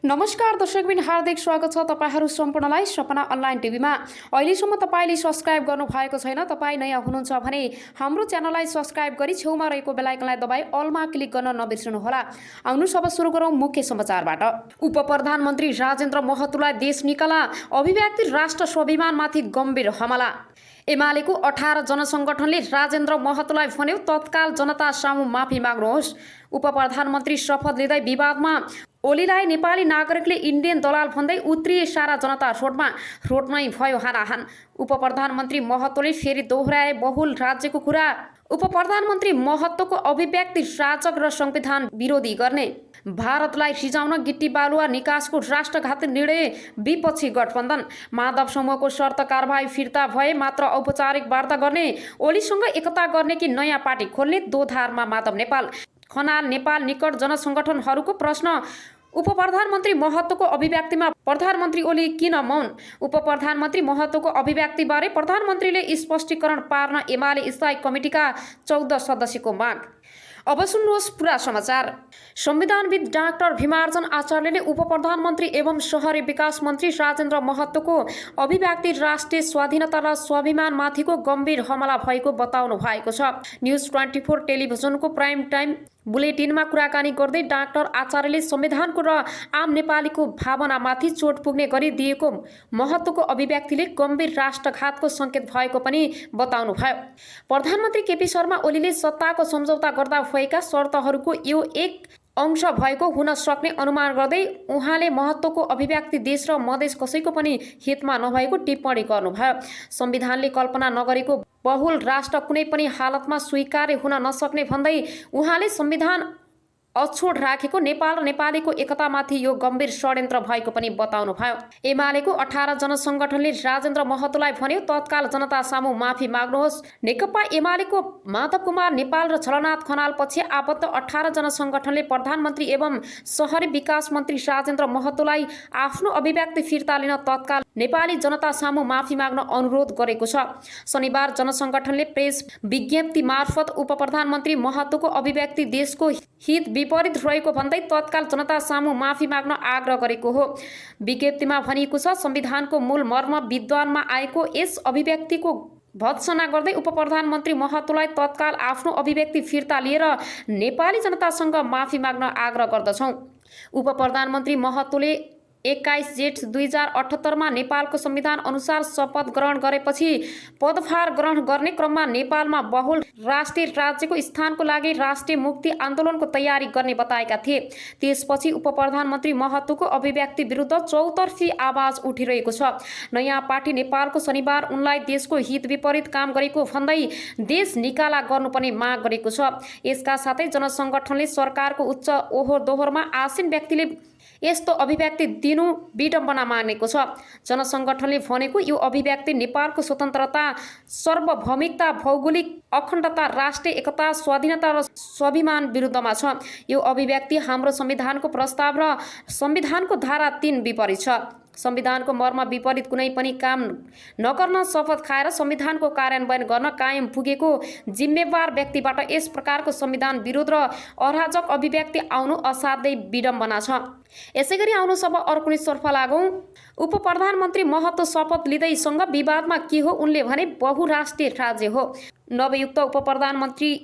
नमस्कार दर्शकबिन, हार्दिक स्वागत छ तपाईहरू सम्पूर्णलाई सपना अनलाइन टिभीमा। अहिलेसम्म तपाईले सब्स्क्राइब गर्नु भएको छैन, तपाई नयाँ हुनुहुन्छ भने हाम्रो च्यानललाई सब्स्क्राइब गरी छेउमा रहेको बेल आइकनलाई दबाई अलमा क्लिक गर्न नबिर्सनुहोला। आउनुहोस् अब सुरु गरौँ मुख्य समाचारबाट। उप प्रधानमन्त्री राजेन्द्र महतोलाई देश निकाला, अभिव्यक्ति राष्ट्र स्वाभिमानमाथि गम्भीर हमला। एमालेको 18 जनसङ्गठनले राजेन्द्र महतोलाई भन्यो तत्काल जनता सामु माफी माग्नुहोस्। उप प्रधानमन्त्री शपथ लिँदै विवादमा ओलीलाई नेपाली नागरिकले इन्डियन दलाल भन्दै उत्रिए सारा जनता रोडमै भयो हानाहान। उप प्रधानमन्त्री महतोले फेरि दोहोर्याए बहुल राज्यको कुरा। उप प्रधानमन्त्री महतोको अभिव्यक्ति राजक र संविधान विरोधी गर्ने। भारतलाई सिजाउन गिट्टी बालुवा निकासको राष्ट्रघाती निर्णय, विपक्षी गठबन्धन। माधव समूहको शर्त कारबाही फिर्ता भए मात्र औपचारिक वार्ता गर्ने। ओलीसँग एकता गर्ने कि नयाँ पार्टी खोल्ने, दोधारमा माधव नेपाल। खनाल नेपाल निकट जनसङ्गठनहरूको प्रश्न। उप प्रधानमन्त्री महतोको अभिव्यक्तिमा प्रधानमन्त्री ओली किन मौन? उप प्रधानमन्त्री महतोको अभिव्यक्तिबारे प्रधानमन्त्रीले स्पष्टीकरण पार्न एमाले स्थायी कमिटीका 14 सदस्यको माग। अब सुन्नुहोस् पुरा समाचार। संविधानविद डाक्टर भीमार्जन आचार्यले उप प्रधानमन्त्री एवं शहरी विकास मन्त्री राजेन्द्र महतोको अभिव्यक्ति राष्ट्रिय स्वाधीनता र स्वाभिमानमाथिको गम्भीर हमला भएको बताउनु भएको छ। न्युज 24 टेलिभिजनको प्राइम टाइम बुलेटिनमा कुराकानी गर्दै डाक्टर आचार्यले संविधानको र आम नेपालीको भावनामाथि चोट पुग्ने गरी दिएको महतोको अभिव्यक्तिले गम्भीर राष्ट्रघातको सङ्केत भएको पनि बताउनुभयो। प्रधानमन्त्री केपी शर्मा ओलीले सत्ताको सम्झौता गर्दा भएका शर्तहरूको यो एक अंश भएको हुन सक्ने अनुमान गर्दै उहाँले महतोको अभिव्यक्ति देश र मधेस कसैको पनि हितमा नभएको टिप्पणी गर्नुभयो। संविधानले कल्पना नगरेको बहुल राष्ट्र कुनै पनि हालतमा स्वीकार्य हुन नसक्ने भन्दै उहाँले संविधान अछोड राखेको नेपाल र नेपालीको एकतामाथि यो गम्भीर षड्यन्त्र भएको पनि बताउनुभयो। एमालेको 18 जनसङ्गठनले राजेन्द्र महतोलाई भन्यो तत्काल जनता सामु माफी माग्नुहोस्। नेकपा एमालेको माधव कुमार नेपाल र छलनाथ खनाल पछि आबद्ध 18 जनसङ्गठनले प्रधानमन्त्री एवं शहरी विकास मन्त्री राजेन्द्र महतोलाई आफ्नो अभिव्यक्ति फिर्ता लिन तत्काल नेपाली जनता सामु माफी माग्न अनुरोध गरेको छ। शनिबार जनसङ्गठनले प्रेस विज्ञप्ति मार्फत उप प्रधानमन्त्री महतोको अभिव्यक्ति देशको हित विपरीत रहेको भन्दै तत्काल जनता सामु माफी माग्न आग्रह गरेको हो। विज्ञप्तिमा भनिएको छ संविधानको मूल मर्म विद्वानमा आएको यस अभिव्यक्तिको भत्सना गर्दै उप प्रधानमन्त्री महतोलाई तत्काल आफ्नो अभिव्यक्ति फिर्ता लिएर नेपाली जनतासँग माफी माग्न आग्रह गर्दछौँ। उप प्रधानमन्त्री महतोले 21 जेठ 2078 मा नेपालको संविधान अनुसार शपथ ग्रहण गरेपछि पदभार ग्रहण गर्ने क्रममा नेपालमा बहुल राष्ट्रिय राज्यको स्थानको लागि राष्ट्रिय मुक्ति आन्दोलनको तयारी गर्ने बताएका थिए। त्यसपछि उप प्रधानमन्त्री महतोको अभिव्यक्ति विरुद्ध चौतर्फी आवाज उठिरहेको छ। नयाँ पार्टी नेपालको शनिबार उनलाई देशको हित विपरीत काम गरेको भन्दै देश निकाला गर्नुपर्ने माग गरेको छ। यसका साथै जनसङ्गठनले सरकारको उच्च ओहोर दोहोरमा आसीन व्यक्तिले यस्तो अभिव्यक्ति दिनु विडम्बना मानेको छ। जनसङ्गठनले भनेको यो अभिव्यक्ति नेपालको स्वतन्त्रता, सार्वभौमिकता, भौगोलिक अखण्डता, राष्ट्रिय एकता, स्वाधीनता र स्वाभिमान विरुद्धमा छ। यो अभिव्यक्ति हाम्रो संविधानको प्रस्ताव र संविधानको धारा 3 विपरीत छ। संविधानको मर्म विपरीत कुनै पनि काम नगर्न शपथ खाएर संविधानको कार्यान्वयन गर्न कायम पुगेको जिम्मेवार व्यक्तिबाट यस प्रकारको संविधान विरोध र अराजक अभिव्यक्ति आउनु असाध्यै विडम्बना छ। यसैगरी आउनुहोस् अब अर्कोतर्फ लागौँ। उप प्रधानमन्त्री महतो शपथ लिँदैसँग विवादमा के हो? उनले भने बहुराष्ट्रिय राज्य हो। नवयुक्त उप प्रधानमन्त्री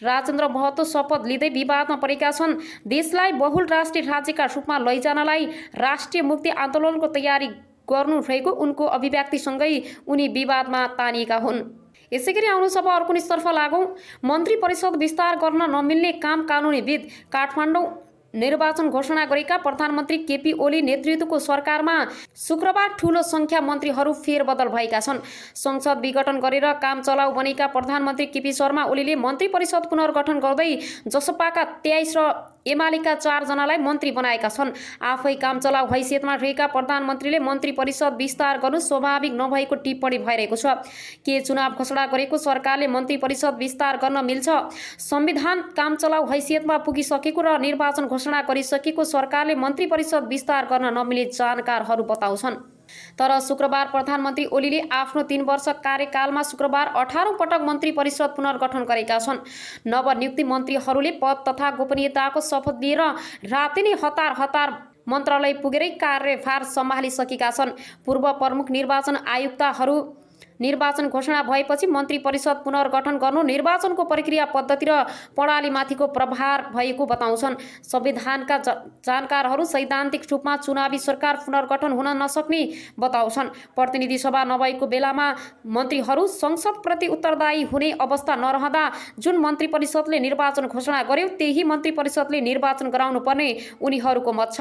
राजेन्द्र महतो शपथ लिँदै विवादमा परेका छन्। देशलाई बहुल राष्ट्रिय राज्यका रूपमा लैजानलाई राष्ट्रिय मुक्ति आन्दोलनको तयारी गर्नु रहेको उनको अभिव्यक्तिसँगै उनी विवादमा तानिएका हुन्। यसैगरी आउनुहोस् अब अर्कोतर्फ लागौँ। मन्त्री परिषद विस्तार गर्न नमिल्ने काम कानुनीविद। काठमाडौँ निर्वाचन घोषणा गरेका प्रधानमन्त्री केपी ओली नेतृत्वको सरकारमा शुक्रबार ठूलो संख्या मन्त्रीहरू फेरबदल भएका छन्। संसद विघटन गरेर काम चलाउ बनेका प्रधानमन्त्री केपी शर्मा ओलीले मन्त्री परिषद पुनर्गठन गर्दै जसपाका 23 र एमालेका 4 जनालाई मन्त्री बनाएका छन्। आफै काम चलाउ हैसियतमा रहेका प्रधानमन्त्रीले मन्त्री परिषद विस्तार गर्नु स्वाभाविक नभएको टिप्पणी भइरहेको छ। के चुनाव घोषणा गरेको सरकारले मन्त्री परिषद विस्तार गर्न मिल्छ? संविधान काम चलाउ हैसियतमा पुगिसकेको र निर्वाचन घोषणा गरिसकेको सरकारले मन्त्री परिषद विस्तार गर्न नमिल्ने जानकारहरू बताउँछन्। तर शुक्रबार प्रधानमन्त्री ओलीले आफ्नो 3 वर्ष कार्यकालमा शुक्रबार 18औं पटक मन्त्री परिषद पुनर्गठन गरेका छन्। नवनियुक्त मन्त्रीहरूले पद तथा गोपनीयताको शपथ लिएर राति नै हतार मन्त्रालय पुगेरै कार्यभार सम्हालिसकेका छन्। पूर्व प्रमुख निर्वाचन आयुक्तहरू निर्वाचन घोषणा भएपछि मन्त्री परिषद पुनर्गठन गर्नु निर्वाचनको प्रक्रिया पद्धति र प्रणालीमाथिको प्रभाव भएको बताउँछन्। संविधानका जानकारहरू सैद्धान्तिक रूपमा चुनावी सरकार पुनर्गठन हुन नसक्ने बताउँछन्। प्रतिनिधि सभा नभएको बेलामा मन्त्रीहरू संसदप्रति उत्तरदायी हुने अवस्था नरहँदा जुन मन्त्री परिषदले निर्वाचन घोषणा गर्यो त्यही मन्त्री परिषदले निर्वाचन गराउनु पर्ने उनीहरूको मत छ।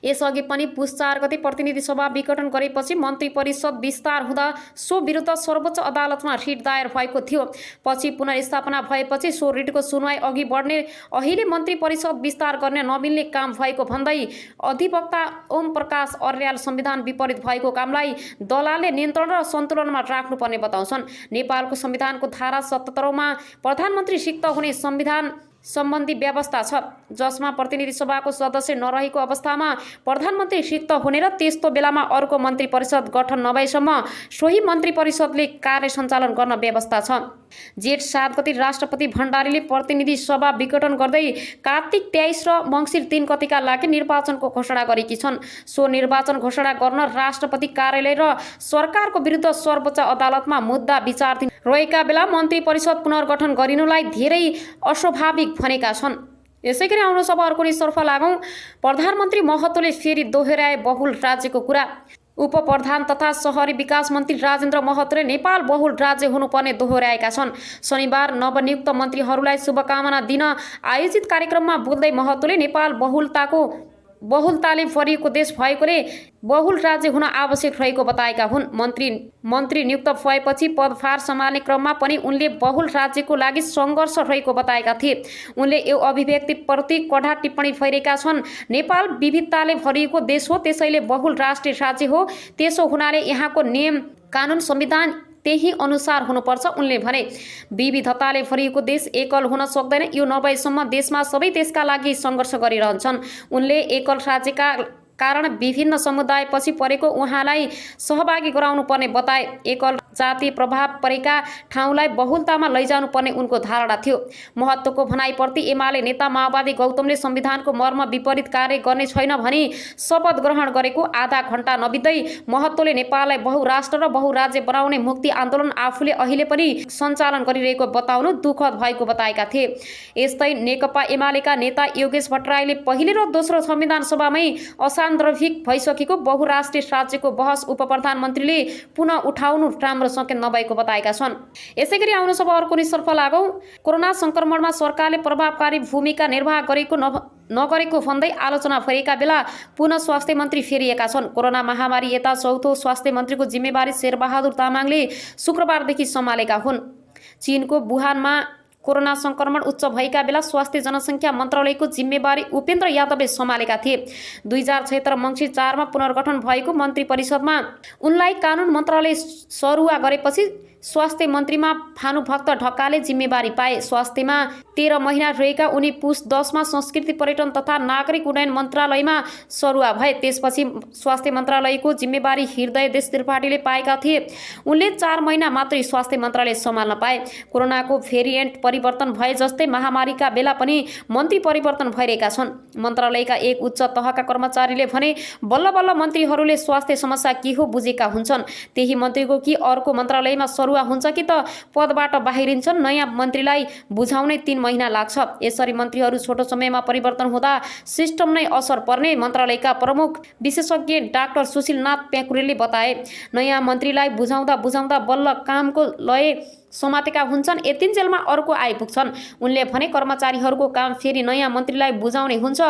यसअघि पनि पुस 4 गते प्रतिनिधि सभा विघटन गरेपछि मन्त्री परिषद विस्तार हुँदा सो विरुद्ध सर्वोच्च अदालतमा रिट दायर भएको थियो। पछि पुनर्स्थापना भएपछि सो रिटको सुनवाई अघि बढ्ने अहिले मन्त्री परिषद विस्तार गर्न नमिल्ने काम भएको भन्दै अधिवक्ता ओम प्रकाश अर्याल संविधान विपरीत भएको कामलाई दलालले नियन्त्रण र सन्तुलनमा राख्नुपर्ने बताउँछन्। नेपालको संविधानको धारा 77 मा प्रधानमन्त्री सिक्त हुने संविधान सम्बन्धी व्यवस्था छ, जसमा प्रतिनिधि सभाको सदस्य नरहेको अवस्थामा प्रधानमन्त्री सिक्त हुने र त्यस्तो बेलामा अर्को मन्त्री परिषद गठन नभएसम्म सोही मन्त्री परिषदले कार्य सञ्चालन गर्न व्यवस्था छ। जेठ 7 गते राष्ट्रपति भण्डारीले प्रतिनिधि सभा विघटन गर्दै कार्तिक 23 र मङ्सिर 3 गतेका लागि निर्वाचनको घोषणा गरेकी छन्। सो निर्वाचन घोषणा गर्न राष्ट्रपति कार्यालय र सरकारको विरुद्ध सर्वोच्च अदालतमा मुद्दा विचाराधीन रहेका बेला मन्त्री परिषद पुनर्गठन गरिनुलाई धेरै अस्वाभाविक भनेका छन्। यसैगरी आउनुहोस् अब अर्को नितर्फ लागौँ। प्रधानमन्त्री महतोले फेरि दोहोर्याए बहुल राज्यको कुरा। उप प्रधान तथा शहरी विकास मन्त्री राजेन्द्र महतोले नेपाल बहुल राज्य हुनुपर्ने दोहोर्याएका छन्। शनिबार नवनियुक्त मन्त्रीहरूलाई शुभकामना दिन आयोजित कार्यक्रममा बोल्दै महतोले नेपाल बहुलताले भरिएको देश भएकोले बहुल राज्य हुन आवश्यक रहेको बताएका हुन्। मन्त्री नियुक्त भएपछि पदभार सम्हाल्ने क्रममा पनि उनले बहुल राज्यको लागि सङ्घर्ष रहेको बताएका थिए। उनले यो अभिव्यक्तिप्रति कडा टिप्पणी भइरहेका छन्। नेपाल विविधताले भरिएको देश हो, त्यसैले बहुल राष्ट्रिय राज्य हो। त्यसो हुनाले यहाँको नियम कानुन संविधान त्यही अनुसार हुनुपर्छ। उनले भने विविधताले भरिएको देश एकल हुन सक्दैन, यो नभएसम्म देशमा सबै देशका लागि सङ्घर्ष गरिरहन्छन्। उनले एकल राज्यका कारण विभिन्न समुदायपछि परेको उहाँलाई सहभागी गराउनु पर्ने बताए। एकल जातीय प्रभाव परेका ठाउँलाई बहुलतामा लैजानु पर्ने उनको धारणा थियो। महत्त्वको भनाइप्रति एमाले नेता माओवादी गौतमले संविधानको मर्म विपरीत कार्य गर्ने छैन भनी शपथ ग्रहण गरेको आधा घण्टा नबित्दै महत्त्वले नेपाललाई बहुराष्ट्र र बहुराज्य बनाउने मुक्ति आन्दोलन आफूले अहिले पनि सञ्चालन गरिरहेको बताउनु दुःखद भएको बताएका थिए। यस्तै नेकपा एमालेका नेता योगेश भट्टराईले पहिले र दोस्रो संविधान सभामै असान्दर्भिक भइसकेको बहुराष्ट्रिय राज्यको बहस उप प्रधानमन्त्रीले पुनः उठाउनु राम्रो सङ्केत नभएको बताएका छन्। यसैगरी आउनुहोस् अब अर्को नितर्फ लागौँ। कोरोना संक्रमणमा सरकारले प्रभावकारी भूमिका निर्वाह गरेको नगरेको भन्दै आलोचना भएका बेला पुनः स्वास्थ्य मन्त्री फेरिएका छन्। कोरोना महामारी यता चौथो स्वास्थ्य मन्त्रीको जिम्मेवारी शेरबहादुर तामाङले शुक्रबारदेखि सम्हालेका हुन्। चीनको वुहानमा कोरोना संक्रमण उच्च भएका बेला स्वास्थ्य जनसङ्ख्या मन्त्रालयको जिम्मेवारी उपेन्द्र यादवले सम्हालेका थिए। 2076 मङ्सिर 4 मा पुनर्गठन भएको मन्त्री परिषदमा उनलाई कानुन मन्त्रालय सरुवा गरेपछि स्वास्थ्य मन्त्रीमा भानुभक्त ढकालले जिम्मेवारी पाए। स्वास्थ्यमा 13 महिना रहेका उनी पुस 10 मा संस्कृति पर्यटन तथा नागरिक उड्डयन मन्त्रालयमा सरुवा भए। त्यसपछि स्वास्थ्य मन्त्रालयको जिम्मेवारी हृदयदेश त्रिपाठीले पाएका थिए। उनले 4 महिना मात्रै स्वास्थ्य मन्त्रालय सम्हाल्न पाए। कोरोनाको भेरिएन्ट परिवर्तन भए जस्तै महामारीका बेला पनि मन्त्री परिवर्तन भइरहेका छन्। मन्त्रालयका एक उच्च तहका कर्मचारीले भने बल्ल बल्ल मन्त्रीहरूले स्वास्थ्य समस्या के हो बुझेका हुन्छन्। त्यही मन्त्रीको कि अर्को मन्त्रालयमा हुन्छ कि त पदबाट बाहिरिन्छन्। नयाँ मन्त्रीलाई बुझाउनै 3 महिना लाग्छ। यसरी मन्त्रीहरू छोटो समयमा परिवर्तन हुँदा सिस्टम नै असर पर्ने मन्त्रालयका प्रमुख विशेषज्ञ डाक्टर सुशीलनाथ प्याकुरेलले बताए। नयाँ मन्त्रीलाई बुझाउँदा बल्ल कामको लय समातेका हुन्छन्, यतिन्जेलमा अर्को आइपुग्छन्। उनले भने कर्मचारीहरूको काम फेरि नयाँ मन्त्रीलाई बुझाउने हुन्छ।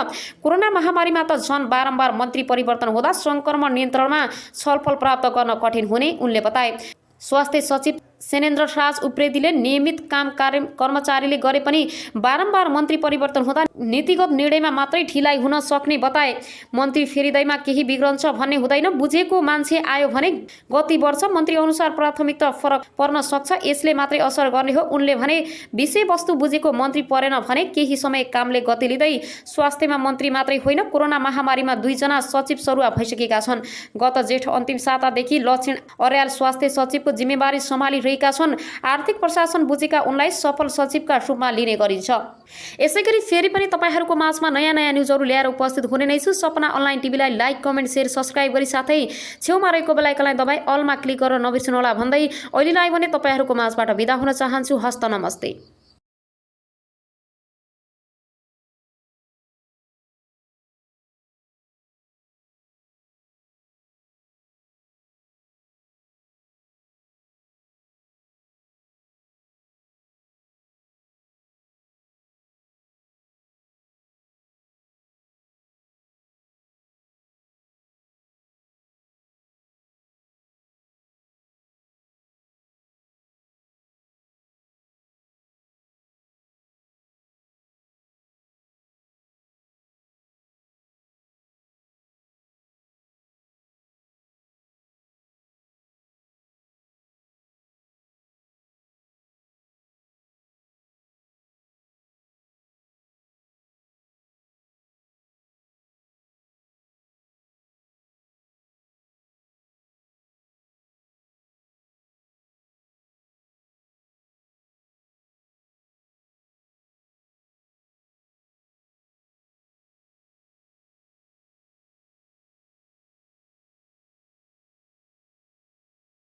कोरोना महामारीमा त झन् बारम्बार मन्त्री परिवर्तन हुँदा सङ्क्रमण नियन्त्रणमा छलफल प्राप्त गर्न कठिन हुने उनले बताए। स्वास्थ्य सचिव सेनेन्द्र राज उप्रेतीले नियमित कर्मचारीले गरे पनि बारम्बार मन्त्री परिवर्तन हुँदा नीतिगत निर्णयमा मात्रै ढिलाइ हुन सक्ने बताए। मन्त्री फेरिँदैमा केही बिग्रन्छ भन्ने हुँदैन, बुझेको मान्छे आयो भने गति बढ्छ, मन्त्री अनुसार प्राथमिकता फरक पर्न सक्छ, यसले मात्रै असर गर्ने हो। उनले भने विषयवस्तु बुझेको मन्त्री परेन भने केही समय कामले गति लिँदै स्वास्थ्यमा मन्त्री मात्रै होइन कोरोना महामारीमा 2 जना सचिव सरुवा भइसकेका छन्। गत जेठ अन्तिम सातादेखि लक्षण अर्याल स्वास्थ्य सचिवको जिम्मेवारी सम्हाली गरिरहेका छन्। आर्थिक प्रशासन बुझेका उनलाई सफल सचिवका रूपमा लिने गरिन्छ। यसैगरी फेरि पनि तपाईहरूको माझमा नयाँ नयाँ न्युजहरू ल्याएर उपस्थित हुने नै छु। सपना अनलाइन टिभीलाई लाइक, कमेन्ट, शेयर, सब्स्क्राइब गरी साथै छेउमा रहेको बेल आइकनलाई दबाई अलमा क्लिक गरेर नबिर्सनुहोला भन्दै अहिलेलाई भने तपाईहरूको माझबाट बिदा हुन चाहन्छु। हस्त नमस्ते।